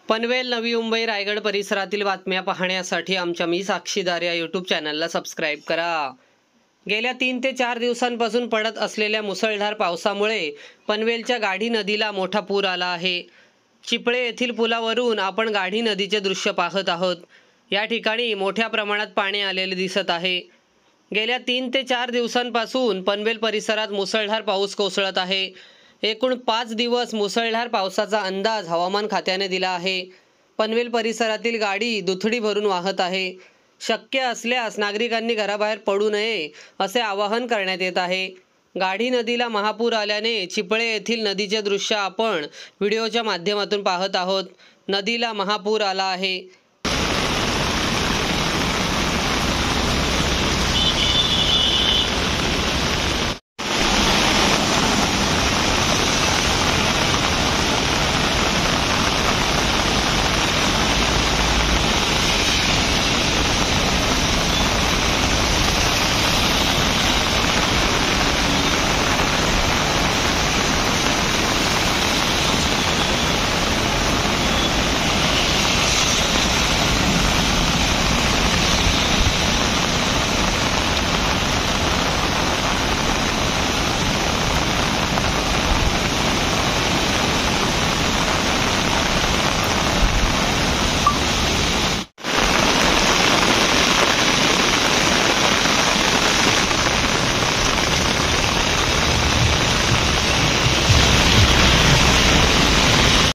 पनवेल, नवी मुंबई, रायगड परिसरातील बातम्या पाहण्यासाठी आमच्या मी साक्षीदार या यूट्यूब चॅनलला सबस्क्राईब करा। गेल्या 3 ते 4 दिवसांपासून पडत असलेल्या मुसळधार पावसामुळे पनवेलच्या गाढी नदीला मोठा पूर आला आहे। चिपळे येथील पुलावरून आपण गाढी नदीचे दृश्य पाहत आहोत। या ठिकाणी मोठ्या प्रमाणात पाणी आलेले दिसत आहे। गेल्या 3 ते 4 दिवसांपासून पनवेल परिसरात मुसळधार पाऊस कोसळत आहे। एकूण 5 दिवस मुसळधार पावसाचा अंदाज हवामान खात्याने दिला आहे। पनवेल परिसरातील गाडी दुथडी भरून वाहत आहे। शक्य असल्यास नागरिकांनी घराबाहेर पडू नये असे आवाहन करण्यात येत आहे। गाढी नदीला महापूर आल्याने चिपळे येथील नदीचे दृश्य आपण व्हिडिओच्या माध्यमातून पाहत आहोत। नदीला महापूर आला आहे।